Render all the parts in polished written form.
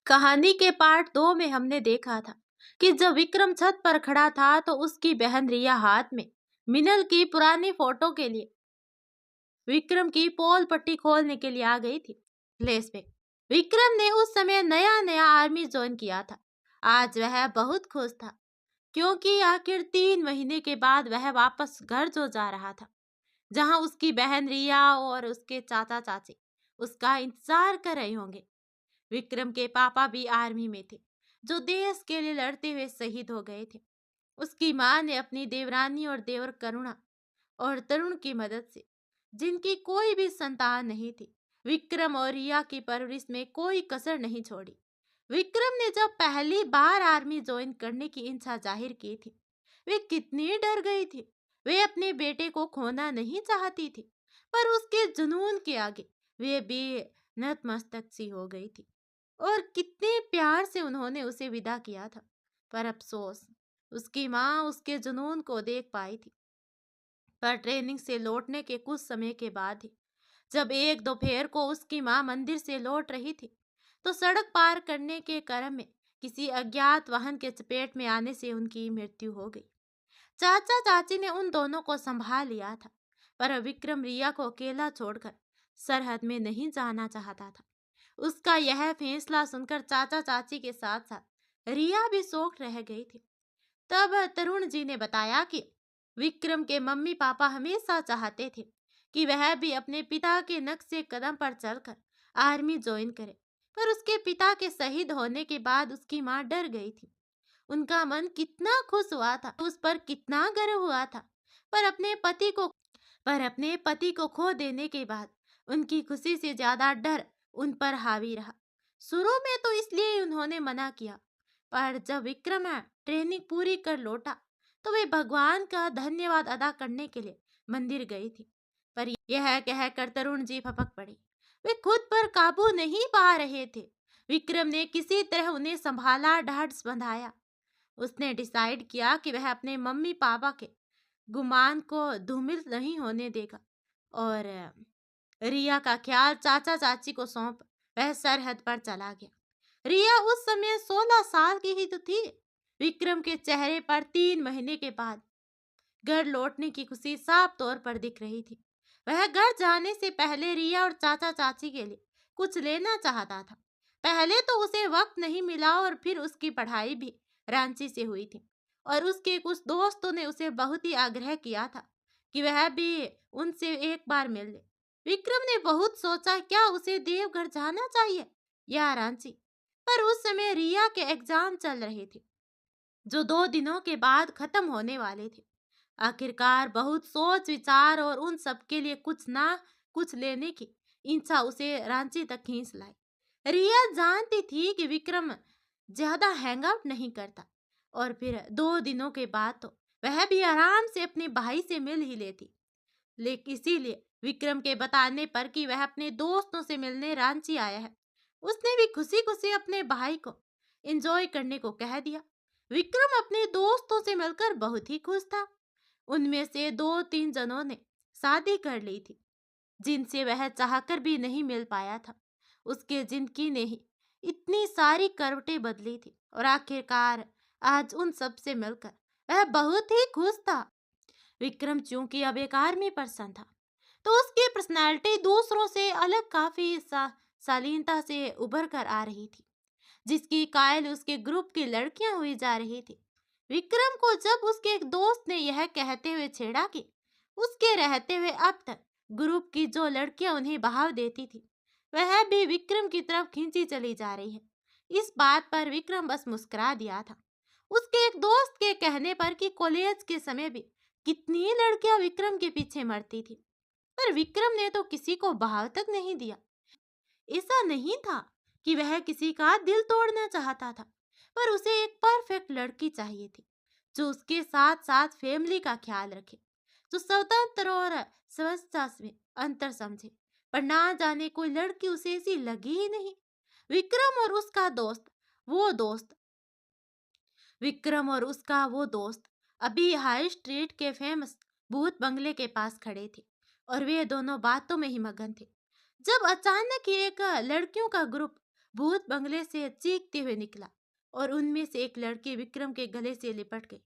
कहानी के पार्ट 2 में हमने देखा था कि जब विक्रम छत पर खड़ा था तो उसकी बहन रिया हाथ में मिनल की पुरानी फोटो के लिए विक्रम की पोल पट्टी खोलने के लिए आ गई थी। फ्लैशबैक। विक्रम ने उस समय नया नया आर्मी ज्वाइन किया था। आज वह बहुत खुश था क्योंकि आखिर 3 महीने के बाद वह वापस घर जो जा रहा था, जहां उसकी बहन रिया और उसके चाचा चाची उसका इंतजार कर रहे होंगे। विक्रम के पापा भी आर्मी में थे, जो देश के लिए लड़ते हुए शहीद हो गए थे। उसकी मां ने अपनी देवरानी और देवर करुणा और तरुण की मदद से, जिनकी कोई भी संतान नहीं थी, विक्रम और रिया की परवरिश में कोई कसर नहीं छोड़ी। विक्रम ने जब पहली बार आर्मी ज्वाइन करने की इच्छा जाहिर की थी, वे कितनी डर गई थी। वे अपने बेटे को खोना नहीं चाहती थी, पर उसके जुनून के आगे वे बेनतमस्तक सी हो गई थी। और कितने प्यार से उन्होंने उसे विदा किया था, पर अफसोस उसकी माँ उसके जुनून को देख पाई थी। पर ट्रेनिंग से लौटने के कुछ समय के बाद ही, जब एक दोपहर को उसकी माँ मंदिर से लौट रही थी, तो सड़क पार करने के क्रम में किसी अज्ञात वाहन के चपेट में आने से उनकी मृत्यु हो गई। चाचा चाची ने उन दोनों को संभाल लिया था, पर विक्रम रिया को अकेला छोड़कर सरहद में नहीं जाना चाहता था। उसका यह फैसला सुनकर चाचा चाची के साथ साथ रिया भी शॉक रह गई थी। तब तरुण जी ने बताया कि विक्रम के मम्मी पापा हमेशा चाहते थे कि वह भी अपने पिता के नक्शे कदम पर चलकर आर्मी ज्वाइन करे, पर उसके पिता के शहीद होने के बाद उसकी मां डर गई थी। उनका मन कितना खुश हुआ था, उस पर कितना गर्व हुआ था, पर अपने पति को खो देने के बाद उनकी खुशी से ज्यादा डर उन पर हावी रहा। शुरू में तो इसलिए उन्होंने मना किया, पर जब विक्रम ट्रेनिंग पूरी कर लौटा तो वे भगवान का धन्यवाद अदा करने के लिए मंदिर गई थी। पर यह कहकर तरुण जी फपक पड़े। वे खुद पर काबू नहीं पा रहे थे। विक्रम ने किसी तरह उन्हें संभाला, ढाढ़स बंधाया। उसने डिसाइड किया कि वह अपने मम्मी पापा के गुमान को धूमिल नहीं होने देगा और रिया का ख्याल चाचा चाची को सौंप वह सरहद पर चला गया। रिया उस समय 16 साल की ही तो थी। विक्रम के चेहरे पर 3 महीने के बाद घर लौटने की खुशी साफ तौर पर दिख रही थी। वह घर जाने से पहले रिया और चाचा चाची के लिए कुछ लेना चाहता था। पहले तो उसे वक्त नहीं मिला और फिर उसकी पढ़ाई भी रांची से हुई थी और उसके कुछ दोस्तों ने उसे बहुत ही आग्रह किया था कि वह भी उनसे एक बार मिल ले। विक्रम ने बहुत सोचा क्या उसे देवघर जाना चाहिए या रांची, पर उस समय रिया के एग्जाम चल रहे थे जो 2 दिनों के बाद खत्म होने वाले थे। आखिरकार बहुत सोच विचार और उन सब के लिए कुछ ना कुछ लेने की इच्छा उसे रांची तक खींच लाई। रिया जानती थी कि विक्रम ज्यादा हैंग आउट नहीं करता और फिर 2 दिनों के बाद तो वह भी आराम से अपने भाई से मिल ही लेती। लेकिन इसीलिए विक्रम के बताने पर कि वह अपने दोस्तों से मिलने रांची आया है, उसने भी खुशी खुशी अपने भाई को एंजॉय करने को कह दिया। विक्रम अपने दोस्तों से मिलकर बहुत ही खुश था। उनमें से 2-3 जनों ने शादी कर ली थी, जिनसे वह चाहकर भी नहीं मिल पाया था। उसके जिंदगी ने ही इतनी सारी करवटें बदली थी और आखिरकार आज उन सब से मिलकर वह बहुत ही खुश था। विक्रम चूंकि अब एक आर्मी पर्सन था, तो उसकी पर्सनालिटी दूसरों से अलग काफी शालीनता से उभर कर आ रही थी, जिसकी कायल उसके ग्रुप की लड़कियां हुई जा रही थी। विक्रम को जब उसके एक दोस्त ने यह कहते हुए छेड़ा कि उसके रहते हुए अब तक ग्रुप की जो लड़कियां उन्हें बहाव देती थी, वह भी विक्रम की तरफ खींची चली जा रही है, इस बात पर विक्रम बस मुस्कुरा दिया था। उसके एक दोस्त के कहने पर कि कॉलेज के समय भी कितनी लड़कियां विक्रम के पीछे मरती थी, पर विक्रम ने तो किसी को बहाव तक नहीं दिया। ऐसा नहीं था कि वह किसी का दिल तोड़ना चाहता था, पर उसे एक परफेक्ट लड़की चाहिए थी जो उसके साथ साथ फैमिली का ख्याल रखे, जो स्वतंत्र और स्वच्छता में अंतर समझे। पर ना जाने कोई लड़की उसे ऐसी लगी ही नहीं। विक्रम और उसका दोस्त वो दोस्त विक्रम और उसका वो दोस्त अभी हाई स्ट्रीट के फेमस भूत बंगले के पास खड़े थे और वे दोनों बातों में ही मगन थे, जब अचानक ही एक लड़कियों का ग्रुप भूत बंगले से चीखते हुए निकला और उनमें से एक लड़की विक्रम के गले से लिपट गई।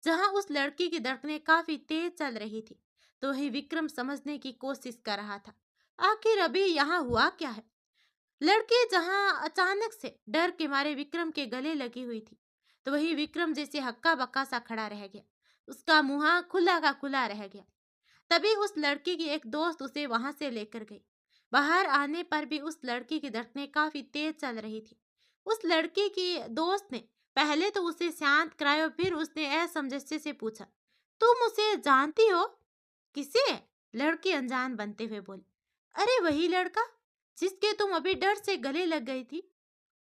जहां उस लड़की की धड़कनें काफी तेज चल रही थी, तो वही विक्रम समझने की कोशिश कर रहा था, आखिर अभी यहाँ हुआ क्या है। लड़की जहां अचानक से डर के मारे विक्रम के गले लगी हुई थी, तो वही विक्रम जैसे हक्का बक्का सा खड़ा रह गया। उसका मुंह खुला का खुला रह गया। तभी उस लड़की की एक दोस्त उसे वहां से लेकर गई। बाहर आने पर भी उस लड़की की धड़कनें काफी तेज चल रही थी। उस लड़की की दोस्त ने पहले तो उसे शांत कराया और फिर उसने असमंजस्य से पूछा, तुम उसे जानती हो? किसे? लड़की अनजान बनते हुए बोली, अरे वही लड़का जिसके तुम अभी डर से गले लग गई थी,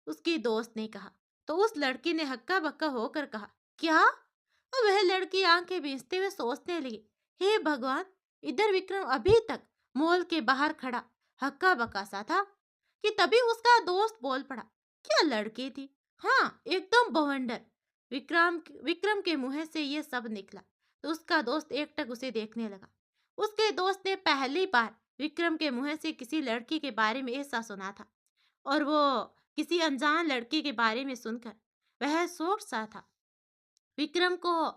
उसकी दोस्त ने कहा। तो उस लड़की ने हक्का बक्का होकर कहा, क्या? और वह लड़की आंखें भींचते हुए सोचने लगी, हे भगवान, इधर विक्रम अभी तक मॉल के बाहर खड़ा हक्का बक्का सा था कि तभी उसका दोस्त बोल पड़ा, क्या लड़की थी? हाँ, एकदम बवंडर। विक्रम विक्रम के मुंह से ये सब निकला तो उसका दोस्त एकटक उसे देखने लगा। उसके दोस्त ने पहली बार विक्रम के मुंह से किसी लड़की के बारे में ऐसा सुना था, और वो किसी अनजान लड़की के बारे में सुनकर वह शौक सा था। विक्रम को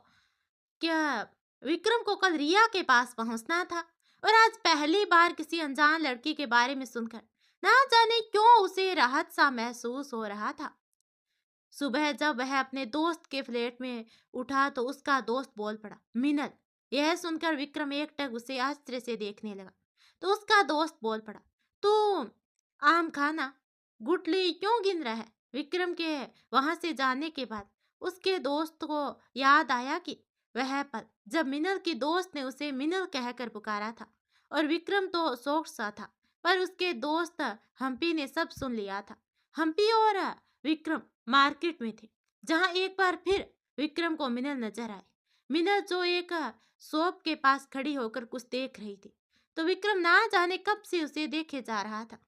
क्या विक्रम को कल रिया के पास पहुंचना था, और आज पहली बार किसी अनजान लड़की के बारे में सुनकर ना जाने क्यों उसे राहत सा महसूस हो रहा था। सुबह जब वह अपने दोस्त के फ्लैट में उठा तो उसका दोस्त बोल पड़ा, मिनल। यह सुनकर विक्रम एकटक उसे आश्चर्य से देखने लगा। तो उसका दोस्त बोल पड़ा, तू आम खाना गुटली क्यों गिन रहा है? विक्रम के वहां से जाने के बाद उसके दोस्त को याद आया कि वह पल जब मिनल की दोस्त ने उसे मिनल कहकर पुकारा था, और विक्रम तो शौक सा था, पर उसके दोस्त हम्पी ने सब सुन लिया था। हम्पी और विक्रम मार्केट में थे, जहां एक बार फिर विक्रम को मिनल नजर आए। मिनल जो एक शॉप के पास खड़ी होकर कुछ देख रही थी, तो विक्रम ना जाने कब से उसे देखे जा रहा था।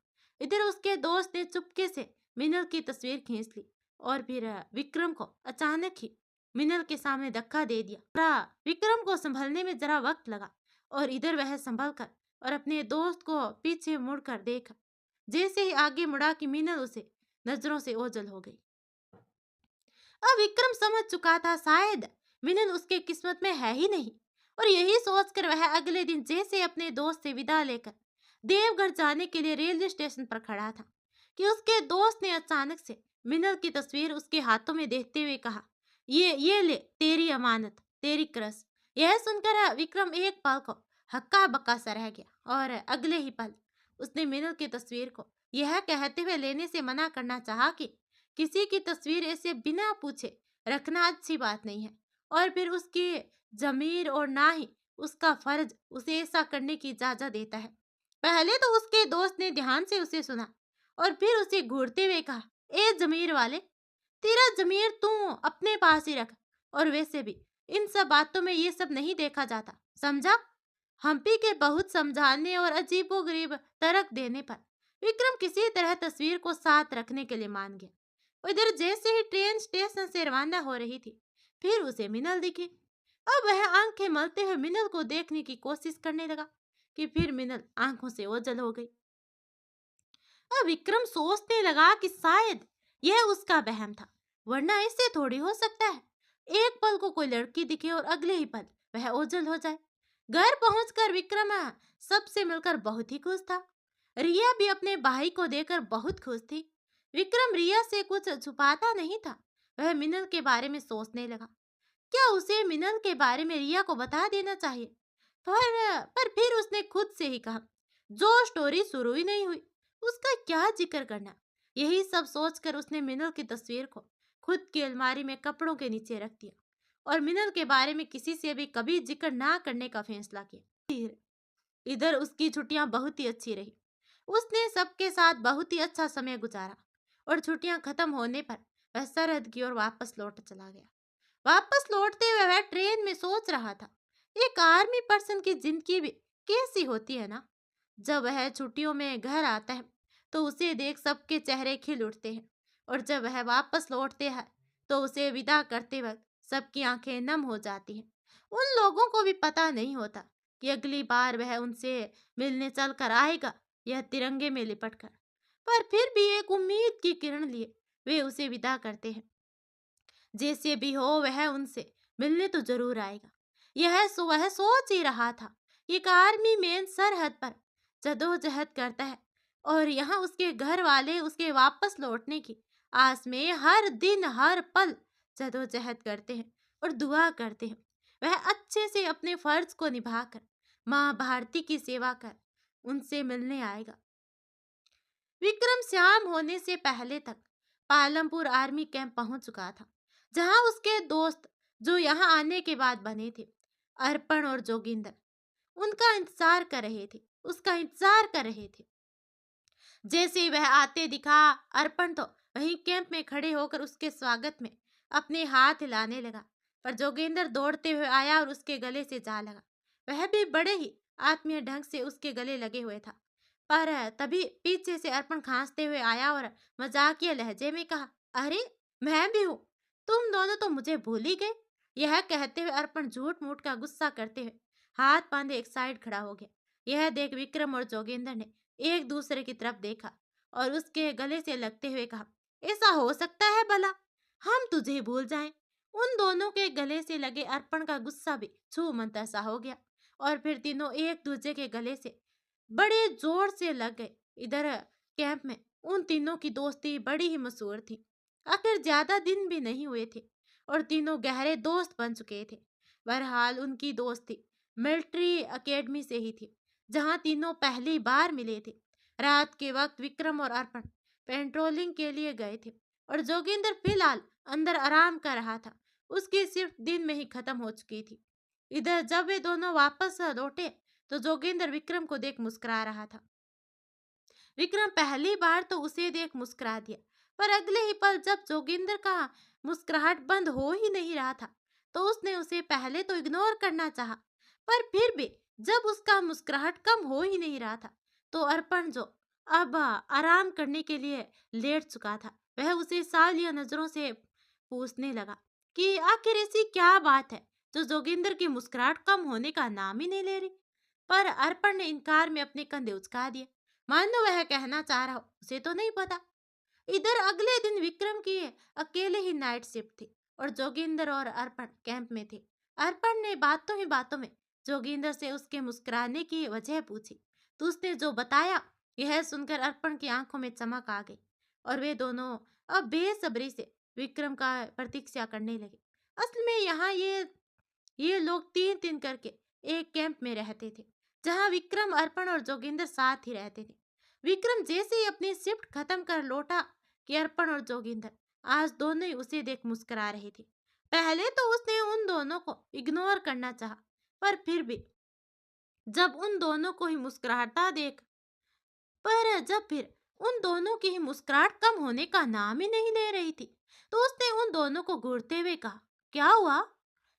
इधर उसके दोस्त ने चुपके से मिनल की तस्वीर खींच ली और फिर विक्रम को अचानक ही मिनल के सामने धक्का दे दिया। विक्रम को संभलने में जरा वक्त लगा, और इधर वह संभल कर और अपने दोस्त को पीछे मुड़कर देखा। जैसे ही आगे मुड़ा कि मिनल उसे नजरों से ओझल हो गई। अब विक्रम समझ चुका था शायद मिनल उसके किस्मत में है ही नहीं, और यही सोचकर वह अगले दिन जैसे अपने दोस्त से विदा लेकर देवघर जाने के लिए रेलवे स्टेशन पर खड़ा था कि उसके दोस्त ने अचानक से मिनल की तस्वीर उसके हाथों में देखते हुए कहा, ये ले तेरी अमानत, तेरी क्रश। यह सुनकर विक्रम एक पल को हक्का बक्का सा रह गया, और अगले ही पल उसने मिनल की तस्वीर को यह कहते हुए लेने से मना करना चाहा कि किसी की तस्वीर ऐसे बिना पूछे रखना अच्छी बात नहीं है, और फिर उसकी जमीर और ना ही उसका फर्ज उसे ऐसा करने की इजाजत देता है। पहले तो उसके दोस्त ने ध्यान से उसे सुना और फिर उसे घूरते हुए कहा, ए जमीर वाले, तेरा जमीर तू अपने पास ही रख, और वैसे भी इन सब बातों में ये सब नहीं देखा जाता, समझा? हम्पी के बहुत समझाने और अजीबोगरीब तर्क देने पर विक्रम किसी तरह तस्वीर को साथ रखने के लिए मान गया। इधर जैसे ही ट्रेन स्टेशन से रवाना हो रही थी, फिर उसे मिनल दिखी। अब वह आंखें मलते हुए मिनल को देखने की कोशिश करने लगा कि फिर मिनल आंखों से ओझल हो गई। अब विक्रम सोचने लगा कि शायद यह उसका वहम था, वरना ऐसे थोड़ी हो सकता है एक पल को कोई लड़की दिखे और अगले ही पल वह ओझल हो जाए। घर पहुंचकर विक्रम सबसे मिलकर बहुत ही खुश था। रिया भी अपने भाई को देखकर बहुत खुश थी। विक्रम रिया से कुछ छुपाता नहीं था। वह मिनल के बारे में सोचने लगा, क्या उसे मिनल के बारे में रिया को बता देना चाहिए? पर फिर उसने खुद से ही कहा, जो स्टोरी शुरू ही नहीं हुई उसका क्या जिक्र करना। यही सब सोचकर उसने मिनल की तस्वीर को खुद की अलमारी में कपड़ों के नीचे रख दिया और मिनल के बारे में किसी से भी कभी जिक्र ना करने का फैसला किया। इधर उसकी छुट्टियां बहुत ही अच्छी रही। उसने सबके साथ बहुत ही अच्छा समय गुजारा, और छुट्टियां खत्म होने पर वह सरहद की ओर वापस लौट चला गया। वापस लौटते हुए वह ट्रेन में सोच रहा था, एक आर्मी पर्सन की जिंदगी भी कैसी होती है ना। जब वह छुट्टियों में घर आता है तो उसे देख सबके चेहरे खिल उठते हैं, और जब वह वापस लौटते हैं तो उसे विदा करते वक्त सबकी आंखें नम हो जाती हैं। उन लोगों को भी पता नहीं होता कि अगली बार वह उनसे मिलने चल कर आएगा या तिरंगे में लिपट कर। पर फिर भी एक उम्मीद की किरण लिए वे उसे विदा करते हैं। जैसे भी हो वह उनसे मिलने तो जरूर आएगा। वह सोच ही रहा था। एक आर्मी मैन सरहद पर जदोजहद करता है और यहाँ उसके घर वाले उसके वापस लौटने की आस में हर दिन हर पल जदोजहद करते हैं और दुआ करते हैं। वह अच्छे से अपने फर्ज को निभाकर माँ भारती की सेवा कर उनसे मिलने आएगा। विक्रम शाम होने से पहले तक पालमपुर आर्मी कैंप पहुंच चुका था, जहां उसके दोस्त जो यहां आने के बाद बने थे, अर्पण और जोगिंदर, उसका इंतजार कर रहे थे। जैसे ही वह आते दिखा, अर्पण तो वहीं कैंप में खड़े होकर उसके स्वागत में अपने हाथ हिलाने लगा, पर जोगिंदर दौड़ते हुए आया और उसके गले से जा लगा। वह भी बड़े ही आत्मीय ढंग से उसके गले लगे हुए था, पर तभी पीछे से अर्पण खांसते हुए आया और मजाकिया लहजे में कहा, अरे मैं भी हूँ, तुम दोनों तो मुझे भूल ही गए। यह कहते हुए अर्पण झूठ मूठ का गुस्सा करते हुए हाथ बांधे एक साइड खड़ा हो गया। यह देख विक्रम और जोगिंदर ने एक दूसरे की तरफ देखा और उसके गले से लगते हुए कहा, ऐसा हो सकता है भला हम तुझे भूल जाएं। उन दोनों के गले से लगे अर्पण का गुस्सा भी छू मंतर सा हो गया और फिर तीनों एक दूसरे के गले से बड़े जोर से लग गए। इधर कैंप में उन तीनों की दोस्ती बड़ी ही मशहूर थी। आखिर ज्यादा दिन भी नहीं हुए थे और तीनों गहरे दोस्त बन चुके थे। बहरहाल उनकी दोस्ती मिलिट्री एकेडमी से ही थी, जहां तीनों पहली बार मिले थे। रात के वक्त विक्रम और अर्पण पेट्रोलिंग के लिए गए थे और जोगिंदर फिलहाल अंदर आराम कर रहा था। उसकी शिफ्ट दिन में ही खत्म हो चुकी थी। इधर जब वे दोनों वापस लौटे तो जोगिंदर विक्रम को देख मुस्कुरा रहा था। विक्रम पहली बार तो उसे देख मुस्कुरा दिया, पर अगले ही पल जब जोगिंदर का मुस्कुराहट बंद हो ही नहीं रहा था तो उसने उसे पहले तो इग्नोर करना चाहा, पर फिर भी जब उसका मुस्कुराहट कम हो ही नहीं रहा था तो अर्पण जो अब आराम करने के लिए लेट चुका था, वह उसे सालिया नजरों से पूछने लगा कि आखिर ऐसी क्या बात है जो जोगिंदर की मुस्कुराहट कम होने का नाम ही नहीं ले रही। पर अर्पण ने इनकार में अपने कंधे उचका दिए, मानो वह कहना चाह रहा हो उसे तो नहीं पता। इधर अगले दिन विक्रम की अकेले ही नाइट शिफ्ट थी और जोगिंदर और अर्पण कैंप में थे। अर्पण ने बातों ही बातों में जोगिंदर से उसके मुस्कुराने की वजह पूछी, तो उसने जो बताया यह सुनकर अर्पण की आंखों में चमक आ गई और वे दोनों अब बेसब्री से विक्रम का प्रतीक्षा करने लगे। असल में यहाँ ये लोग तीन तीन करके एक कैंप में रहते थे, जहाँ विक्रम, अर्पण और जोगिंदर साथ ही रहते थे। विक्रम जैसे ही अपनी शिफ्ट खत्म कर लौटा कि अर्पण और जोगिंदर आज दोनों ही उसे देख मुस्कुरा रहे थे। पहले तो उसने उन दोनों को इग्नोर करना चाहा, पर फिर भी जब उन दोनों को ही मुस्कुराता देख पर जब फिर उन दोनों की ही मुस्कुराहट कम होने का नाम ही नहीं ले रही थी, तो उसने उन दोनों को घूरते हुए कहा, क्या हुआ?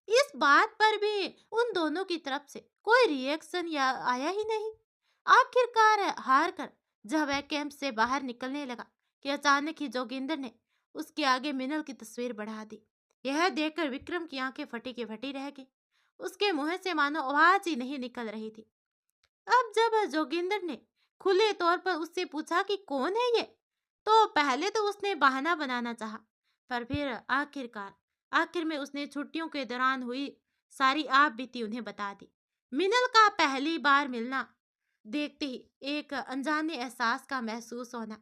इस बात पर भी उन दोनों की तरफ से कोई रिएक्शन या आया ही नहीं। आखिरकार हार कर जब वह कैंप से बाहर निकलने लगा कि अचानक ही जोगिंदर ने उसके आगे मिनल की तस्वीर बढ़ा दी। यह देखकर विक्रम की आंखें फटी की फटी रह गई। उसके मुंह से मानो आवाज ही नहीं निकल रही थी। अब जब जोगिंदर ने खुले तौर पर उससे पूछा कि कौन है ये, तो पहले तो उसने बहाना बनाना चाहा, पर फिर आखिर में उसने छुट्टियों के दौरान हुई सारी आप बीती उन्हें बता दी। मिनल का पहली बार मिलना देखते ही एक अनजाने एहसास का महसूस होना,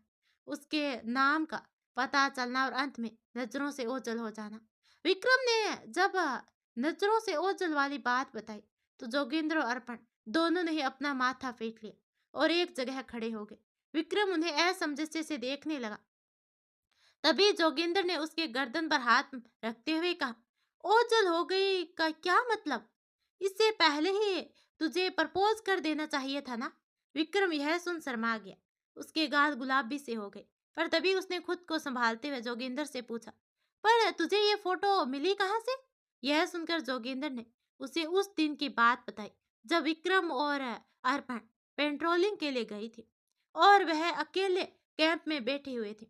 उसके नाम का पता चलना और अंत में नजरों से ओझल हो जाना। विक्रम ने जब नजरों से ओझल वाली बात बताई तो जोगिंद्र और अर्पण दोनों ने ही अपना माथा फेंट लिया और एक जगह खड़े हो गए। विक्रम उन्हें असमंजस्य से देखने लगा। तभी जोगिंदर ने उसके गर्दन पर हाथ रखते हुए कहा, ओझल हो गई का क्या मतलब? इससे पहले ही तुझे प्रपोज कर देना चाहिए था ना। विक्रम यह सुन शर्मा गया। उसके गाल गुलाबी से हो गए, पर तभी उसने खुद को संभालते हुए जोगिंदर से पूछा, पर तुझे ये फोटो मिली कहाँ से? यह सुनकर जोगिंदर ने उसे उस दिन की बात बताई जब विक्रम और अर्पण पेट्रोलिंग के लिए गई थी और वह अकेले कैंप में बैठे हुए थे।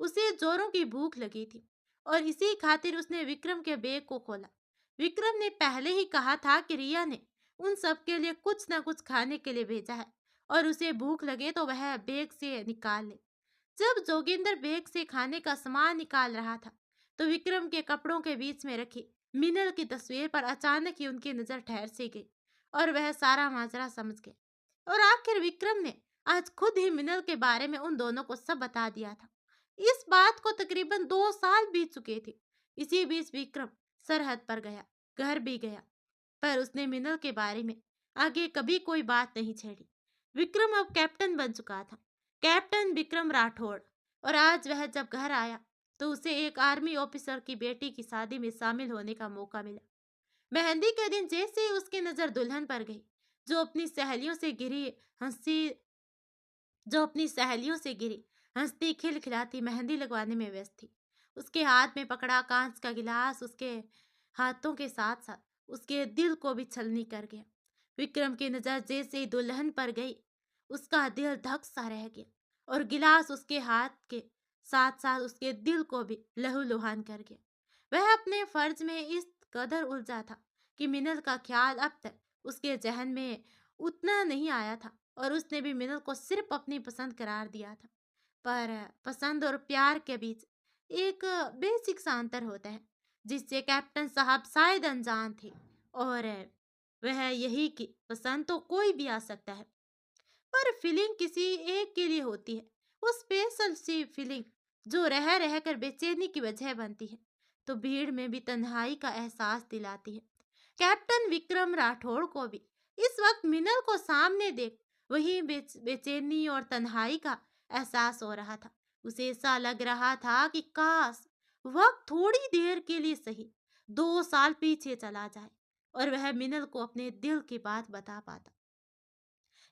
उसे जोरों की भूख लगी थी और इसी खातिर उसने विक्रम के बैग को खोला। विक्रम ने पहले ही कहा था कि रिया ने उन सब के लिए कुछ न कुछ खाने के लिए भेजा है और उसे भूख लगे तो वह बैग से निकाल ले। जब जोगिंदर बैग से खाने का सामान निकाल रहा था, तो विक्रम के कपड़ों के बीच में रखी मिनल की तस्वीर पर अचानक ही उनकी नजर ठहर सी गई और वह सारा माजरा समझ गए। और आखिर विक्रम ने आज खुद ही मिनल के बारे में उन दोनों को सब बता दिया था। इस बात को तकरीबन 2 साल बीत चुके थे। इसी बीच विक्रम सरहद पर गया, घर भी गया, पर उसने मिनल के बारे में आगे कभी कोई बात नहीं छेड़ी। विक्रम अब कैप्टन बन चुका था, कैप्टन विक्रम राठौड़। और आज वह जब घर आया तो उसे एक आर्मी ऑफिसर की बेटी की शादी में शामिल होने का मौका मिला। मेहंदी के दिन जैसे ही उसकी नजर दुल्हन पर गई, जो अपनी सहेलियों से गिरी हंसी जो अपनी सहेलियों से गिरी हंसती खिलखिलाती मेहंदी लगवाने में व्यस्त थी। उसके हाथ में पकड़ा कांच का गिलास उसके हाथों के साथ साथ उसके दिल को भी छलनी कर गया। विक्रम की नजर जैसे ही दुल्हन पर गई, उसका दिल धक सा रह गया और गिलास उसके हाथ के साथ साथ उसके दिल को भी लहूलुहान कर गया। वह अपने फर्ज में इस कदर उलझा था कि मिनल का ख्याल अब तक उसके जहन में उतना नहीं आया था और उसने भी मिनल को सिर्फ अपनी पसंद करार दिया था। पर पसंद और प्यार के बीच एक बेसिक सा अंतर होता है, जिससे कैप्टन साहब शायद अनजान थे। और वह यही कि पसंद तो कोई भी आ सकता है, पर फीलिंग किसी एक के लिए होती है, वो स्पेशल सी फीलिंग जो रह रह कर बेचैनी की वजह बनती है, तो भीड़ में भी तन्हाई का एहसास दिलाती है। कैप्टन विक्रम राठौड़ को भी इस वक्त मिनल को सामने देख वही बेचैनी और तन्हाई का एहसास हो रहा था। उसे ऐसा लग रहा था कि काश वक्त थोड़ी देर के लिए सही 2 साल पीछे चला जाए और वह मिनल को अपने दिल की बात बता पाता।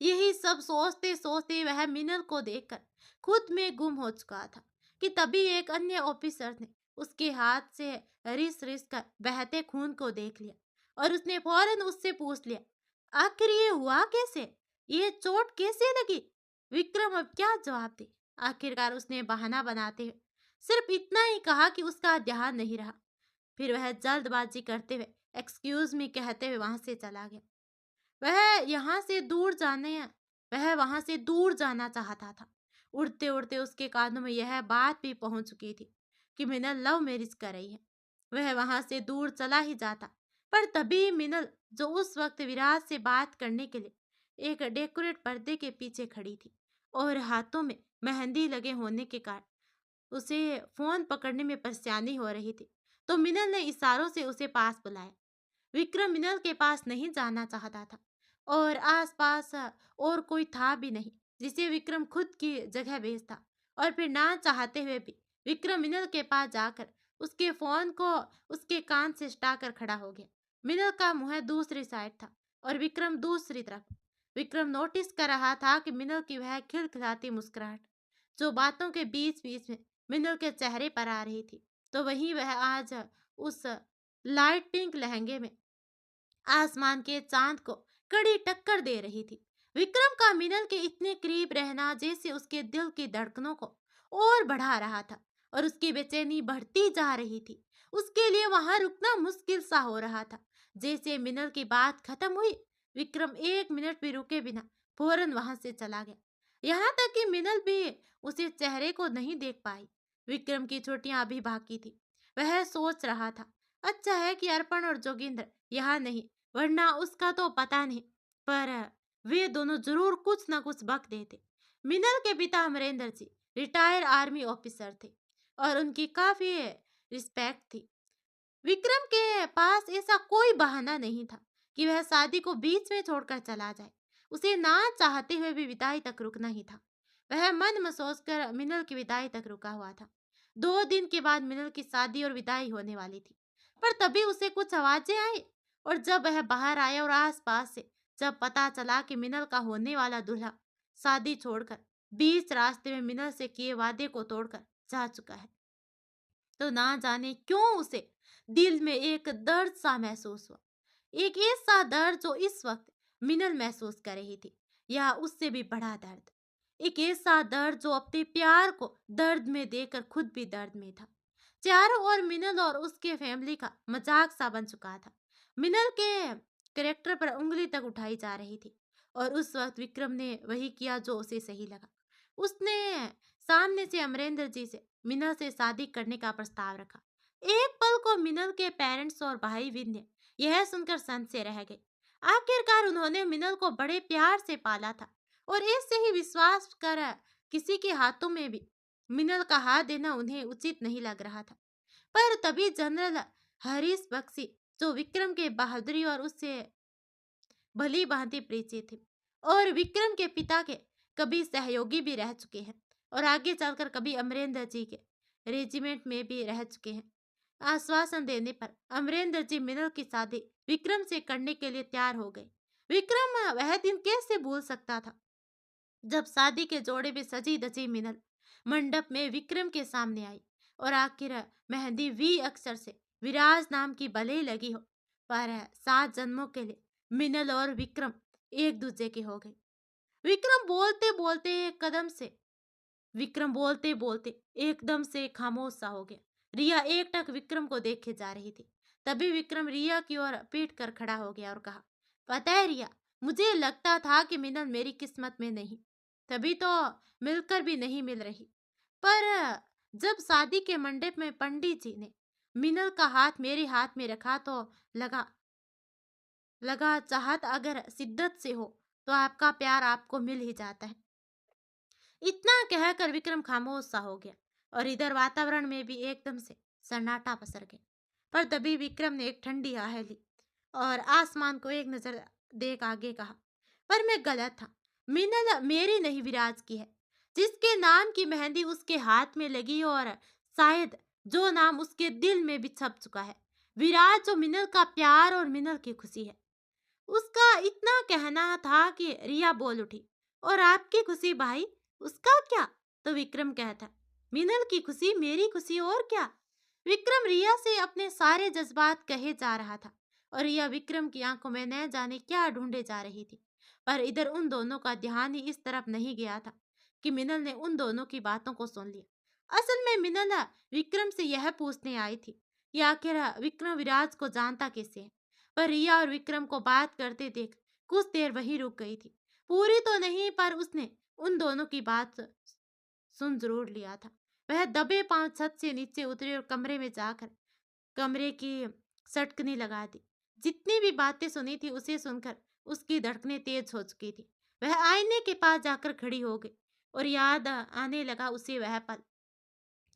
यही सब सोचते सोचते वह मिनल को देखकर खुद में गुम हो चुका था कि तभी एक अन्य ऑफिसर ने उसके हाथ से रिस रिस कर बहते खून को देख लिया और उसने फौरन उससे पूछ लिया, आखिर ये हुआ कैसे, ये चोट कैसे लगी। विक्रम अब क्या जवाब दे। आखिरकार उसने बहाना बनाते हुए सिर्फ इतना ही कहा कि उसका ध्यान नहीं रहा। फिर वह जल्दबाजी करते हुए एक्सक्यूज मी कहते हुए वहां से चला गया। वह यहाँ से दूर जाने वह वहां से दूर जाना चाहता था। उड़ते उड़ते उसके कानों में यह बात भी पहुंच चुकी थी कि मिनल लव मैरिज कर रही है। वह वहां से दूर चला ही जाता, पर तभी मिनल, जो उस वक्त विराज से बात करने के लिए एक डेकोरेट पर्दे के पीछे खड़ी थी और हाथों में मेहंदी लगे होने के कारण उसे फोन पकड़ने में परेशानी हो रही थी, तो मिनल ने इशारों से उसे पास बुलाया। विक्रम मिनल के पास नहीं जाना चाहता था और आसपास और कोई था भी नहीं जिसे विक्रम खुद की जगह भेजता। और फिर ना चाहते हुए भी विक्रम मिनल के पास जाकर उसके फोन को उसके कान से सटाकर खड़ा हो गया। मिनल का मुंह दूसरी साइड था और विक्रम दूसरी तरफ। विक्रम नोटिस कर रहा था कि मिनल की वह खिलखिलाती मुस्कुराहट जो बातों के बीच बीच में मिनल के चेहरे पर आ रही थी, तो वही वह आज उस लाइट पिंक लहंगे में आसमान के चांद को कड़ी टक्कर दे रही थी। विक्रम का मिनल के इतने करीब रहना जैसे उसके दिल की धड़कनों को और बढ़ा रहा था और उसकी बेचैनी बढ़ती जा रही थी। उसके लिए वहां रुकना मुश्किल सा हो रहा था। जैसे मिनल की बात खत्म हुई, विक्रम 1 मिनट भी रुके बिना फौरन वहां से चला गया। यहाँ तक कि मिनल भी उसे चेहरे को नहीं देख पाई। विक्रम की छुट्टियां अभी बाकी थी। वह सोच रहा था, अच्छा है कि अर्पण और जोगिंदर यहाँ नहीं, वरना उसका तो पता नहीं, पर वे दोनों जरूर कुछ ना कुछ बक देते। मिनल के पिता अमरेंद्र जी रिटायर आर्मी ऑफिसर थे और उनकी काफी रिस्पेक्ट थी। विक्रम के पास ऐसा कोई बहाना नहीं था कि वह शादी को बीच में छोड़कर चला जाए। उसे ना चाहते हुए भी विदाई तक रुकना ही था। वह मन में सोचकर मिनल की विदाई तक रुका हुआ था। 2 दिन के बाद मिनल की शादी और विदाई होने वाली थी, पर तभी उसे कुछ आवाजें आई और जब वह बाहर आया और आसपास से जब पता चला कि मिनल का होने वाला दूल्हा शादी छोड़कर बीच रास्ते में मिनल से किए वादे को तोड़कर जा चुका है, तो ना जाने क्यों उसे दिल में एक दर्द सा महसूस हुआ। एक ऐसा दर्द जो इस वक्त मिनल महसूस कर रही थी, या उससे भी बड़ा दर्द। एक ऐसा दर्द जो अपने प्यार को दर्द में देकर खुद भी दर्द में था। चारों ओर मिनल और उसके फैमिली का मजाक सा बन चुका था। मिनल के कैरेक्टर पर उंगली तक उठाई जा रही थी और उस वक्त विक्रम ने वही किया जो उसे सही लगा। उसने सामने से अमरेंद्र जी से मिनल से शादी करने का प्रस्ताव रखा। एक पल को मिनल के पेरेंट्स और भाई विंध्य यह सुनकर सन से रह गए। आखिरकार उन्होंने मिनल को बड़े प्यार से पाला था और इससे ही विश्वास कर किसी के हाथों में भी मिनल का हाथ देना उन्हें उचित नहीं लग रहा था। पर तभी जनरल हरीश बख्शी, जो विक्रम के बहादुरी और उससे भली भांति परिचित थे और विक्रम के पिता के कभी सहयोगी भी रह चुके हैं और आगे चलकर कभी अमरेंद्र जी के रेजिमेंट में भी रह चुके हैं, आश्वासन देने पर अमरेंद्र जी मिनल की शादी विक्रम से करने के लिए तैयार हो गए। विक्रम वह दिन कैसे भूल सकता था जब शादी के जोड़े में सजी धजी मिनल मंडप में विक्रम के सामने आई और आखिर मेहंदी वी अक्षर से विराज नाम की भले ही लगी हो, पर 7 जन्मों के लिए मिनल और विक्रम एक दूसरे के हो गए। विक्रम बोलते बोलते एकदम से खामोश सा हो गया। रिया एकटक विक्रम को देखे जा रही थी। तभी विक्रम रिया की ओर पीट कर खड़ा हो गया और कहा, पता है रिया, मुझे लगता था कि मिनल मेरी किस्मत में नहीं, तभी तो मिलकर भी नहीं मिल रही। पर जब शादी के मंडप में पंडित जी ने मिनल का हाथ मेरे हाथ में रखा तो लगा लगा चाहत अगर शिद्दत से हो तो आपका प्यार आपको मिल ही जाता है। इतना कहकर विक्रम खामोश सा हो गया और इधर वातावरण में भी एकदम से सन्नाटा पसर गया। पर तभी विक्रम ने एक ठंडी आह ली और आसमान को एक नजर देख आगे कहा, पर मैं गलत था। मिनल मेरी नहीं विराज की है, जिसके नाम की मेहंदी उसके हाथ में लगी और शायद जो नाम उसके दिल में भी छप चुका है। विराज जो मिनल का प्यार और मिनल की खुशी है। उसका इतना कहना था कि रिया बोल उठी, और आपकी खुशी भाई, उसका क्या? तो विक्रम कहता, मिनल की खुशी मेरी खुशी और क्या। विक्रम रिया से अपने सारे जज्बात कहे जा रहा था और रिया विक्रम की आंखों में न जाने क्या ढूंढे जा रही थी। पर इधर उन दोनों का ध्यान ही इस तरफ नहीं गया था कि मिनल ने उन दोनों की बातों को सुन लिया। असल में मिनल विक्रम से यह पूछने आई थी कि आखिर विक्रम विराज को जानता कैसे है। पर रिया और विक्रम को बात करते देख कुछ देर वहीं रुक गई थी। पूरी तो नहीं, पर उसने उन दोनों की बात सुन जरूर लिया था। वह दबे पांव छत से नीचे उतरी और कमरे में जाकर कमरे की सटकनी लगा दी। जितनी भी बातें सुनी थी उसे सुनकर उसकी धड़कनें तेज हो चुकी थी। वह आईने के पास जाकर खड़ी हो गई और याद आने लगा उसे वह पल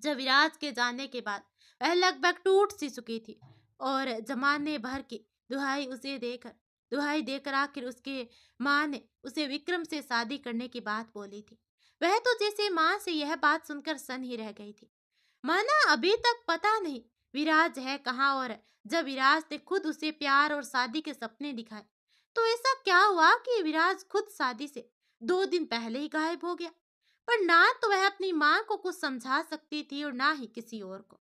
जब विराज के जाने के बाद वह लगभग टूट सी चुकी थी और जमाने भर की दुहाई देकर आखिर उसके माँ ने उसे विक्रम से शादी करने की बात बोली थी। वह तो जैसे माँ से यह बात सुनकर सन ही रह गई थी। माना अभी तक पता नहीं विराज है कहाँ, और जब विराज ने खुद उसे प्यार और शादी के सपने दिखाए तो ऐसा क्या हुआ कि विराज खुद शादी से 2 दिन पहले ही गायब हो गया। पर ना तो वह अपनी माँ को कुछ समझा सकती थी और ना ही किसी और को।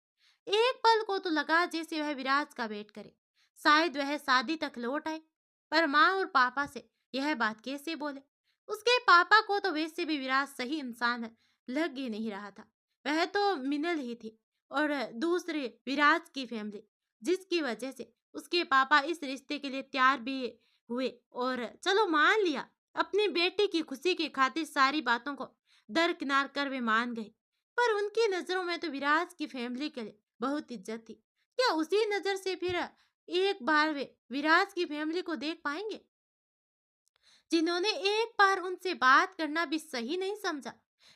एक पल को तो लगा जैसे वह विराज का वेट करे, शायद वह शादी तक लौट आए। पर माँ और पापा से यह बात कैसे बोले? उसके पापा को तो वैसे भी विराज सही इंसान लग ही नहीं रहा था। वह तो मिनल ही थी और दूसरे विराज की फैमिली, जिसकी वजह से उसके पापा इस रिश्ते के लिए तैयार भी हुए और चलो मान लिया, अपनी बेटी की खुशी की खातिर सारी बातों को दरकिनार कर वे मान गए। पर उनकी नजरों में तो विराज की फैमिली के लिए बहुत इज्जत थी। क्या उसी नजर से फिर एक बार वे विराज की फैमिली को देख पाएंगे, जिन्होंने एक बार उनसे बात करना भी सही नहीं समझा?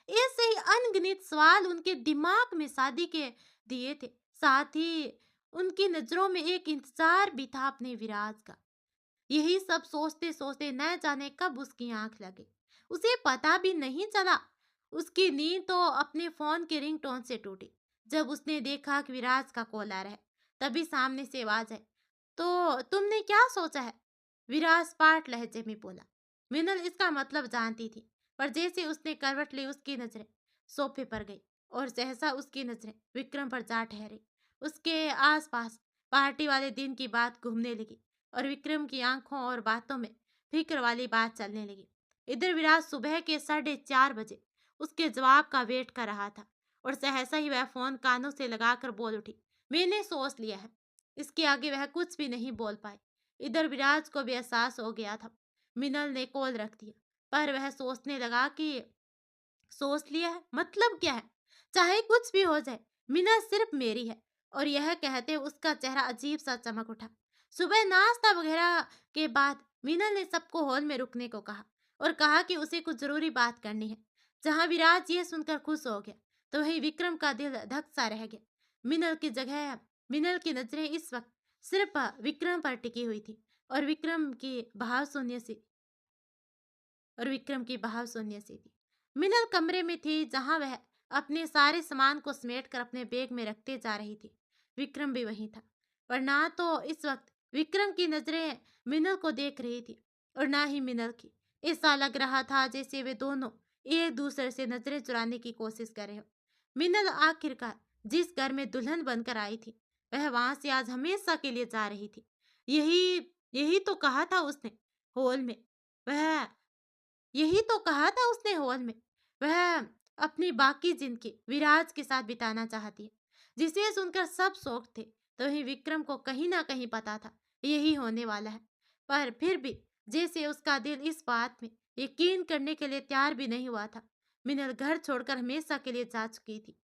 ऐसे ही अनगिनत सवाल उनके दिमाग में शादी के दिए थे। साथ ही उनकी नजरों में एक इंतजार भी था अपने विराज का। यही सब सोचते सोचते न जाने कब उसकी आंख लगी। उसे पता भी नहीं चला। उसकी नींद तो अपने फोन के रिंगटोन से टूटी जब उसने देखा कि विराज का कॉल आ रहा है। तभी सामने से आवाज है, तो तुमने क्या सोचा है? विराज पाठ लहजे में बोला। मिनल इसका मतलब जानती थी, पर जैसे उसने करवट ली उसकी नजरें सोफे पर गई और सहसा उसकी नजरें विक्रम पर जा ठहरी। उसके आसपास पार्टी वाले दिन की बात घूमने लगी और विक्रम की आंखों और बातों में फिक्र वाली बात चलने लगी। इधर विराज सुबह के 4:30 बजे उसके जवाब का वेट कर रहा था और सहसा ही वह फोन कानों से लगाकर बोल उठी, मैंने सोच लिया है। इसके आगे वह कुछ भी नहीं बोल पाई। इधर विराज को भी एहसास हो गया था मिनल ने कॉल रख दिया, पर वह सोचने लगा कि सोच लिया है, मतलब क्या है? चाहे कुछ भी हो जाए, मीना सिर्फ मेरी है। और यह कहते उसका चेहरा अजीब सा चमक उठा। सुबह नाश्ता वगैरह के बाद मीना ने सबको हॉल में रुकने को कहा और कहा कि उसे कुछ जरूरी बात करनी है। जहां विराज ये सुनकर खुश हो गया, तो वही विक्रम का दिल धक सा रह गया। मिनल की जगह मिनल की नजरें इस वक्त सिर्फ विक्रम पर टिकी हुई थी और विक्रम की भाव शून्य सी थी। मिनल कमरे में थी जहां वह अपने सारे सामान को समेट कर अपने बैग में रखते जा रही थी। विक्रम भी वहीं था, पर ना तो इस वक्त विक्रम की नजरें मिनल को देख रही थी और ना ही मिनल की। ऐसा लग रहा था जैसे वे दोनों एक दूसरे से नजरें चुराने की कोशिश कर रहे हो। मिनल आखिरकार जिस घर में दुल्हन बनकर आई थी, वह वहां से आज हमेशा के लिए जा रही थी। यही यही तो कहा था उसने हॉल में। वह यही तो कहा था उसने हॉल में। वह अपनी बाकी जिंदगी विराज के साथ बिताना चाहती है। जिसे सुनकर सब शौक थे, तो ही विक्रम को कहीं ना कहीं पता था यही होने वाला है। पर फिर भी जैसे उसका दिल इस बात में यकीन करने के लिए तैयार भी नहीं हुआ था। मिनल घर छोड़कर हमेशा के लिए जा चुकी थी।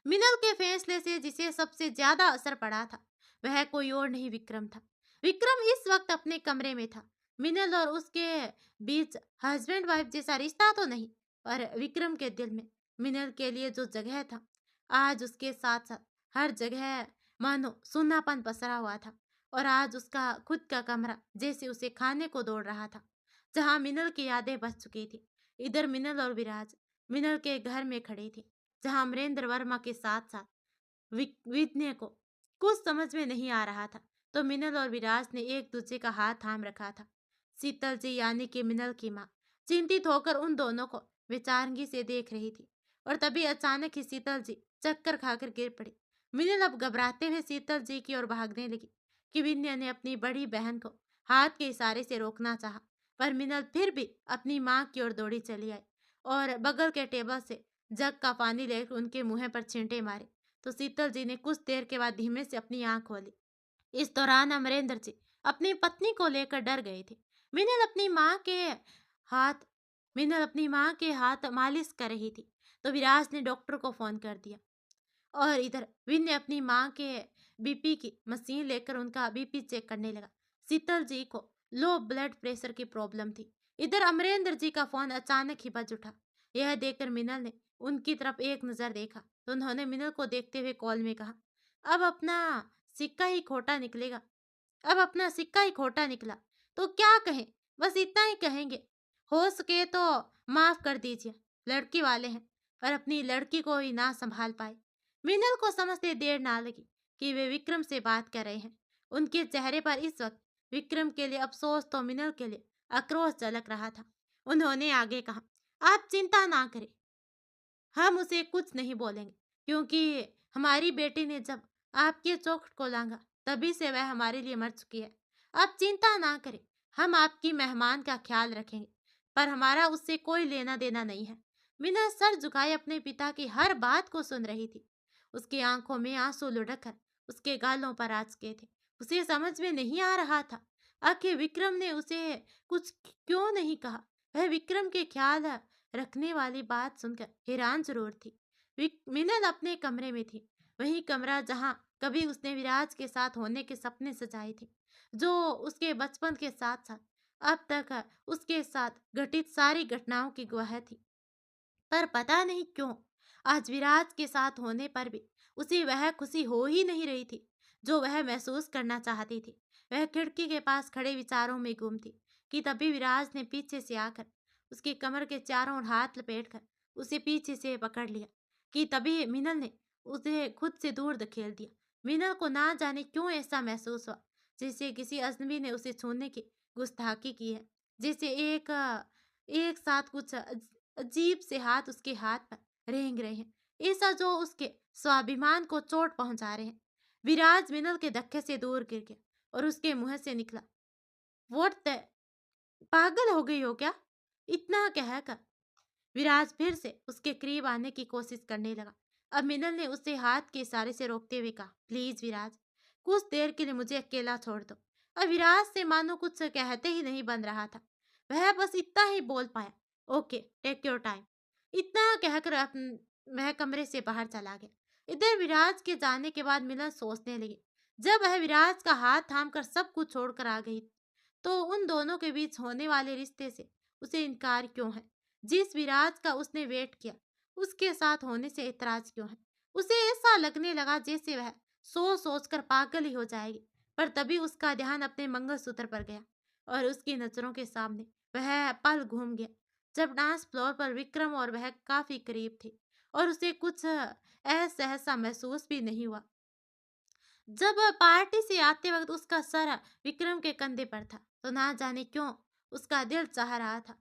मिनल के फैसले से जिसे सबसे ज्यादा असर पड़ा था, वह कोई और नहीं विक्रम था। विक्रम इस वक्त अपने कमरे में था। मिनल और उसके बीच हस्बैंड वाइफ जैसा रिश्ता तो नहीं, पर विक्रम के दिल में मिनल के लिए जो जगह था, आज उसके साथ साथ हर जगह मानो सुन्नापन पसरा हुआ था। और आज उसका खुद का कमरा जैसे उसे खाने को दौड़ रहा था, जहां मिनल की यादें बच चुकी थी। इधर मिनल और विराज मिनल के घर में खड़ी थी, जहां अमरेंद्र वर्मा के साथ साथ विद्य को कुछ समझ में नहीं आ रहा था। तो मिनल और विराज ने एक दूसरे का हाथ थाम रखा था। शीतल जी यानी कि मिनल की माँ चिंतित होकर उन दोनों को विचारंगी से देख रही थी। और तभी अचानक ही शीतल जी चक्कर खाकर गिर पड़ी। मिनल अब घबराते हुए शीतल जी की ओर भागने लगी कि विन्या ने अपनी बड़ी बहन को हाथ के इशारे से रोकना चाहा, पर मिनल फिर भी अपनी माँ की ओर दौड़ी चली आई और बगल के टेबल से जग का पानी लेकर उनके मुंह पर छींटे मारे। तो शीतल जी ने कुछ देर के बाद धीमे से अपनी आंख खोली। इस दौरान अमरेंद्र जी अपनी पत्नी को लेकर डर गए थे। मिनल अपनी माँ के हाथ मिनल अपनी माँ के हाथ मालिश कर रही थी, तो विराज ने डॉक्टर को फोन कर दिया। और इधर विन ने अपनी माँ के बीपी की मशीन लेकर उनका बीपी चेक करने लगा। शीतल जी को लो ब्लड प्रेशर की प्रॉब्लम थी। इधर अमरेंद्र जी का फोन अचानक ही बज उठा। यह देखकर मिनल ने उनकी तरफ एक नजर देखा, तो उन्होंने मिनल को देखते हुए कॉल में कहा, अब अपना सिक्का ही खोटा निकलेगा। अब अपना सिक्का ही खोटा निकला तो क्या कहें, बस इतना ही कहेंगे। हो सके तो माफ कर दीजिए, लड़की वाले हैं, पर अपनी लड़की को ही ना संभाल पाए। मिनल को समझते देर ना लगी कि वे विक्रम से बात कर रहे हैं। उनके चेहरे पर इस वक्त विक्रम के लिए अफसोस तो मिनल के लिए आक्रोश झलक रहा था। उन्होंने आगे कहा, आप चिंता ना करें, हम उसे कुछ नहीं बोलेंगे, क्योंकि हमारी बेटी ने जब आपके चौखट को लांगा, तभी से वह हमारे लिए मर चुकी है। आप चिंता ना करें, हम आपकी मेहमान का ख्याल रखेंगे, पर हमारा उससे कोई लेना देना नहीं है। मीना सर झुकाए अपने पिता की हर बात को सुन रही थी। उसकी आंखों में आंसू लुढ़क कर उसके गालों पर आ चुके थे। उसे समझ में नहीं आ रहा था आखिर विक्रम ने उसे कुछ क्यों नहीं कहा। वह विक्रम के ख्याल रखने वाली बात सुनकर हैरान जरूर थी। मिनल अपने कमरे में थी, वही कमरा जहां कभी उसने विराज के साथ होने के सपने सजाए थे, जो उसके बचपन के साथ साथ अब तक उसके साथ घटित सारी घटनाओं की गवाह थी। पर पता नहीं क्यों आज विराज के साथ होने पर भी उसे वह खुशी हो ही नहीं रही थी जो वह महसूस करना चाहती थी। वह खिड़की के पास खड़े विचारों में गुम थी कि तभी विराज ने पीछे से आकर उसकी कमर के चारों ओर हाथ लपेटकर उसे पीछे से पकड़ लिया। कि तभी मिनल ने उसे खुद से दूर धकेल दिया। मिनल को ना जाने क्यों ऐसा महसूस हुआ जैसे किसी अजनबी ने उसे छूने की गुस्ताखी की है। जैसे एक साथ कुछ अजीब से हाथ उसके हाथ पर रेंग रहे हैं, ऐसा जो उसके स्वाभिमान को चोट पहुंचा रहे हैं। विराज मिनल के धक्के से दूर गिर गया और उसके मुंह से निकला, वोट द पागल हो गई हो क्या? इतना कहकर विराज फिर से उसके करीब आने की कोशिश करने लगा। अब मिनल ने उसे हाथ के इशारे से रोकते हुए कहा, प्लीज विराज, कुछ देर के लिए मुझे अकेला छोड़ दो। अब विराज से मानो कुछ कहते ही नहीं बन रहा था। वह बस इतना ही बोल पाया, ओके टेक योर टाइम। इतना कहकर वह कमरे से बाहर चला गया। इधर विराज के जाने के बाद मिलन सोचने लगी, जब वह विराज का हाथ थामकर सब कुछ छोड़कर आ गई, तो उन दोनों के बीच होने वाले रिश्ते से उसे इनकार क्यों है? जिस विराज का उसने वेट किया, उसके साथ होने से इतराज क्यों है? उसे ऐसा लगने लगा जैसे वह सोच सोचकर पागल ही हो जाएगी। पर तभी उसका ध्यान अपने मंगलसूत्र पर गया और उसकी नजरों के सामने वह पल घूम गया, जब डांस फ्लोर पर विक्रम और वह काफी करीब थे और उसे कुछ असहसा महसूस भी नहीं हुआ। जब पार्टी से आते वक्त उसका सर विक्रम के कंधे पर था, तो ना जाने क्यों उसका दिल चाह रहा था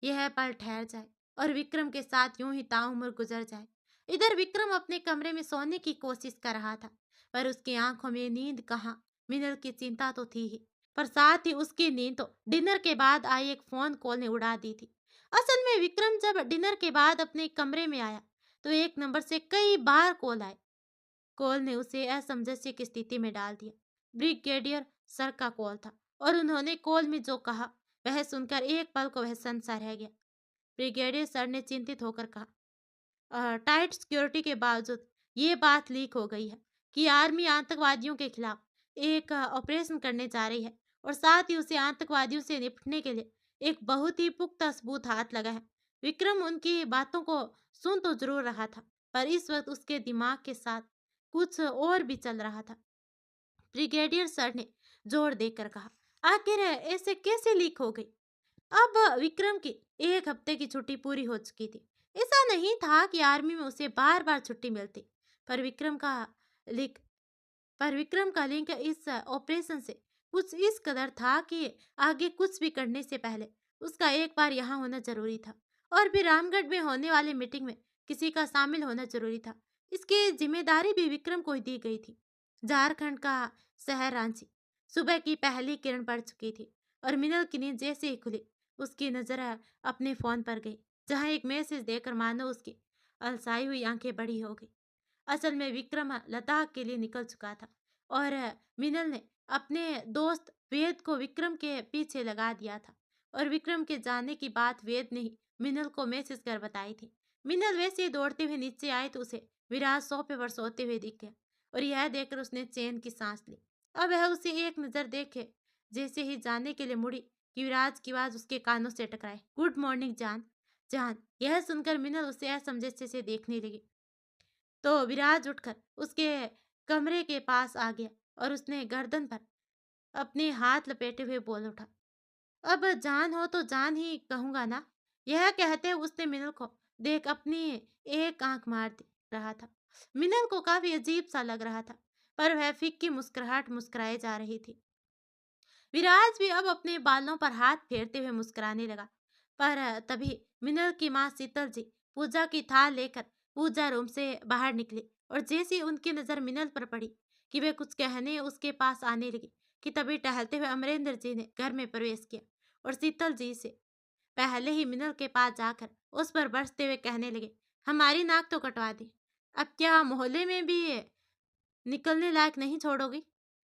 यह पल ठहर जाए और विक्रम के साथ यूं ही ताउम्र गुजर जाए। इधर विक्रम अपने कमरे में सोने की कोशिश कर रहा था, पर उसकी आंखों में नींद कहाँ। मिनल की चिंता तो थी ही, पर साथ ही उसकी नींद तो डिनर के बाद आई एक फोन कॉल ने उड़ा दी थी। असल में विक्रम जब डिनर के बाद अपने कमरे में आया, तो एक नंबर से कई बार कॉल आए। कॉल ने उसे असमंजस्य की स्थिति में डाल दिया। ब्रिगेडियर सर का कॉल था और उन्होंने कॉल में जो कहा, वह सुनकर एक पल को वह सनसा रह गया। ब्रिगेडियर सर ने चिंतित होकर कहा, टाइट सिक्योरिटी के बावजूद ये बात लीक हो गई है कि आर्मी आतंकवादियों के खिलाफ एक ऑपरेशन करने जा रही है और साथ ही उसे आतंकवादियों से निपटने के लिए एक बहुत ही पुख्ता सबूत हाथ लगा है। विक्रम उनकी बातों को सुन तो जरूर रहा था, पर इस वक्त उसके दिमाग के साथ कुछ और भी चल रहा था। ब्रिगेडियर सर ने जोर देकर कहा, आखिर ऐसे कैसे लीक हो गई? अब विक्रम की एक हफ्ते की छुट्टी पूरी हो चुकी थी। ऐसा नहीं था कि आर्मी में उसे बार बार छुट्टी मिलती, पर विक्रम का लिंक इस ऑपरेशन से कुछ इस कदर था कि आगे कुछ भी करने से पहले उसका एक बार यहाँ होना जरूरी था, और फिर रामगढ़ में होने वाली मीटिंग में किसी का शामिल होना जरूरी था। इसकी जिम्मेदारी भी विक्रम को ही दी गई थी। झारखंड का शहर रांची, सुबह की पहली किरण पड़ चुकी थी और मिनल की नींद जैसे ही खुली, उसकी नजर अपने फोन पर गई, जहां एक मैसेज देकर मानो उसकी अलसाई हुई आंखें बड़ी हो गई। असल में विक्रम लद्दाख के लिए निकल चुका था और मिनल ने अपने दोस्त वेद को विक्रम के पीछे लगा दिया था, और विक्रम के जाने की बात वेद ने ही मिनल को मैसेज कर बताई थी। मिनल वैसे ही दौड़ते हुए नीचे आए तो उसे विराज सोफे पर सोते हुए दिख गया, और यह देखकर उसने चैन की सांस ली। अब वह उसे एक नजर देखे जैसे ही जाने के लिए मुड़ी कि विराज की आवाज उसके कानों से टकराए, गुड मॉर्निंग जान। जान, यह सुनकर मिनल उसे असमंजस्य से देखने लगी, तो विराज उठकर उसके कमरे के पास आ गया और उसने गर्दन पर अपने हाथ लपेटे हुए बोल उठा, अब जान हो तो जान ही कहूंगा ना। यह कहते हुए उसने मिनल को देख अपनी एक आंख मार दी रहा था। मिनल को काफी अजीब सा लग रहा था, पर वह फिक्की मुस्कुराहट मुस्कुराए जा रही थी। विराज भी अब अपने बालों पर हाथ फेरते हुए मुस्कुराने लगा, पर तभी मिनल की माँ शीतल जी पूजा की थाल लेकर पूजा रूम से बाहर निकली, और जैसे ही उनकी नजर मिनल पर पड़ी कि वे कुछ कहने उसके पास आने लगी, कि तभी टहलते हुए अमरेंद्र जी ने घर में प्रवेश किया और शीतल जी से पहले ही मिनल के पास जाकर उस पर बरसते हुए कहने लगे, हमारी नाक तो कटवा दी, अब क्या मोहल्ले में भी निकलने लायक नहीं छोड़ोगी?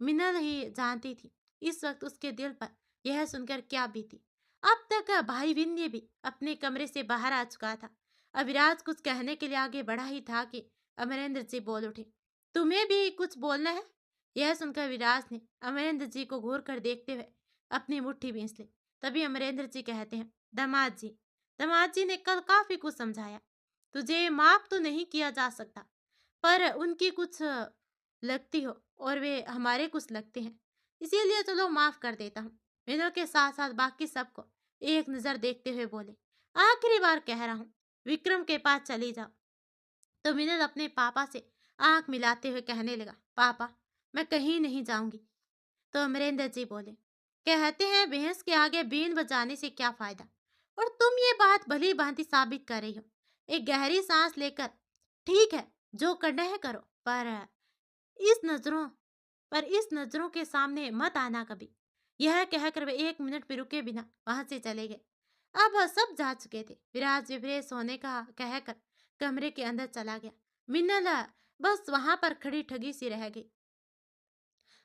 मिनल ही जानती थी इस वक्त उसके दिल पर यह सुनकर क्या बीती। अब तक भाई विंध्य भी अपने कमरे से बाहर आ चुका था। अविराज कुछ कहने के लिए आगे बढ़ा ही था कि अमरेंद्र जी बोल उठे, तुम्हें भी कुछ बोलना है? यह सुनकर विराज ने अमरेंद्र जी को घूर कर देखते हुए अपनी मुट्ठी बींच ली। तभी अमरेंद्र जी कहते हैं, दामाद जी ने कल काफी कुछ समझाया, तुझे माफ तो नहीं किया जा सकता, पर उनकी कुछ लगती हो और वे हमारे कुछ लगते हैं, इसीलिए चलो माफ कर देता हूँ। मिनल के साथ साथ बाकी सबको एक नजर देखते हुए बोले, आखिरी बार कह रहा हूँ, विक्रम के पास चली जाओ। तो मिनल अपने पापा से आंख मिलाते हुए कहने लगा, पापा मैं कहीं नहीं जाऊंगी। तो अमरेंद्र जी बोले, कहते हैं भैंस के आगे बीन बजाने से क्या फायदा, और तुम ये बात भली भांति साबित कर रही हो। एक गहरी सांस लेकर, ठीक है जो करना है करो, इस नजरों इस नजरों के सामने मत आना कभी। यह कहकर वे एक मिनट भी रुके बिना वहां से चले गए। अब सब जा चुके थे। विराज विभ्रेस होने का कहकर कमरे के अंदर चला गया। मिन्नल बस वहां पर खड़ी ठगी सी रह गई।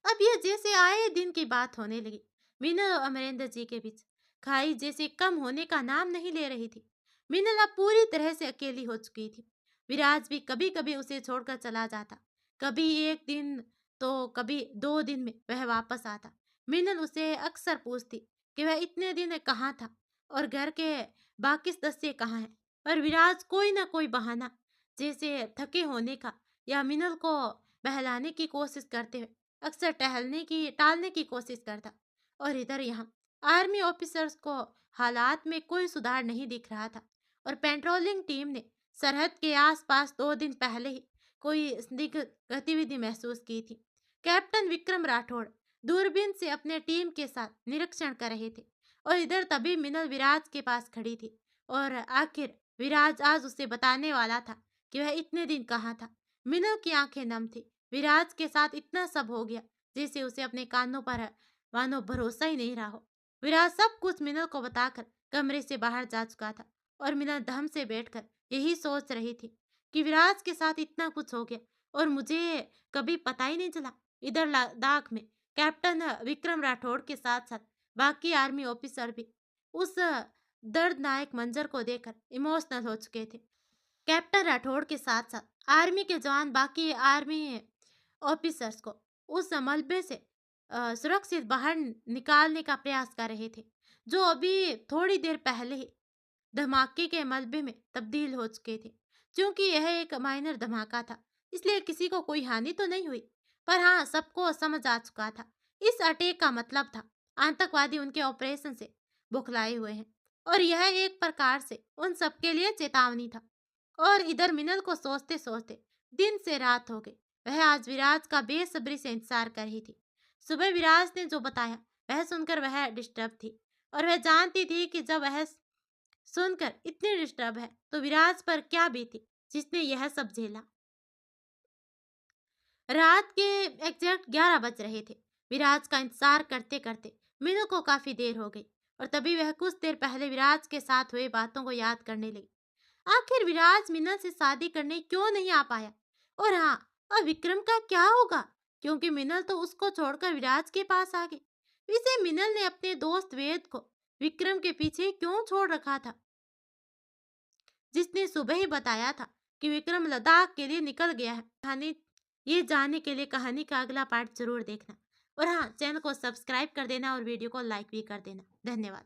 अब यह जैसे आए दिन की बात होने लगी। मीनल और अमरेंद्र जी के बीच खाई जैसे कम होने का नाम नहीं ले रही थी। मिनल अब पूरी तरह से अकेली हो चुकी थी। विराज भी कभी कभी उसे छोड़कर चला जाता, कभी एक दिन तो कभी 2 दिन में वह वापस आता। मिनल उसे अक्सर पूछती कि वह इतने दिन कहाँ था और घर के बाकी सदस्य कहाँ हैं, पर विराज कोई ना कोई बहाना, जैसे थके होने का या मिनल को बहलाने की कोशिश करते हुए अक्सर टहलने की टालने की कोशिश करता। और इधर यहाँ आर्मी ऑफिसर्स को हालात में कोई सुधार नहीं दिख रहा था और पेट्रोलिंग टीम ने सरहद के आसपास 2 दिन पहले ही कोई संदिग्ध गतिविधि महसूस की थी। कैप्टन विक्रम राठौड़ दूरबीन से अपने टीम के साथ निरीक्षण कर रहे थे और इधर तभी मिनल विराज के पास खड़ी थी और आखिर विराज आज उसे बताने वाला था कि वह इतने दिन कहाँ था। मिनल की आंखें नम थी। विराज के साथ इतना सब हो गया जैसे उसे अपने कानों पर मानो भरोसा ही नहीं रहा हो। विराज सब कुछ मिनल को बताकर कमरे से बाहर जा चुका था और मिनल धम से बैठकर यही सोच रही थी कि विराज के साथ इतना कुछ हो गया और मुझे कभी पता ही नहीं चला। इधर लद्दाख में कैप्टन विक्रम राठौड़ के साथ साथ बाकी आर्मी ऑफिसर भी उस दर्दनाक मंजर को देखकर इमोशनल हो चुके थे। कैप्टन राठौड़ के साथ साथ आर्मी के जवान बाकी आर्मी ऑफिसर्स को उस मलबे से सुरक्षित बाहर निकालने का प्रयास कर रहे थे, जो अभी थोड़ी देर पहले ही धमाके के मलबे में तब्दील हो चुके थे। क्योंकि यह एक माइनर धमाका था, इसलिए किसी को कोई हानि तो नहीं हुई, पर हाँ सबको समझ आ चुका था इस अटैक का मतलब था आतंकवादी उनके ऑपरेशन से बुखलाए हुए हैं और यह एक प्रकार से उन सबके लिए चेतावनी था। और इधर मिनल को सोचते सोचते दिन से रात हो गई। वह आज विराज का बेसब्री से इंतजार कर रही थी। सुबह विराज ने जो बताया वह सुनकर वह डिस्टर्ब थी और वह जानती थी कि जब वह सुनकर इतनी डिस्टर्ब है तो विराज पर क्या बीती जिसने यह सब झेला। रात के एग्जैक्ट 11 बज रहे थे। विराज का इंतजार करते करते मीनू को काफी देर हो गई और तभी वह कुछ देर पहले विराज के साथ हुए बातों को याद करने लगी। आखिर विराज मिनल से शादी करने क्यों नहीं आ पाया, और हाँ, अब विक्रम का क्या होगा, क्योंकि मिनल तो उसको छोड़कर विराज के पास आ गई। इसे मिनल ने अपने दोस्त वेद को विक्रम के पीछे क्यों छोड़ रखा था, जिसने सुबह ही बताया था कि विक्रम लद्दाख के लिए निकल गया है। कहानी ये जानने के लिए कहानी का अगला पार्ट जरूर देखना और हाँ, चैनल को सब्सक्राइब कर देना और वीडियो को लाइक भी कर देना। धन्यवाद।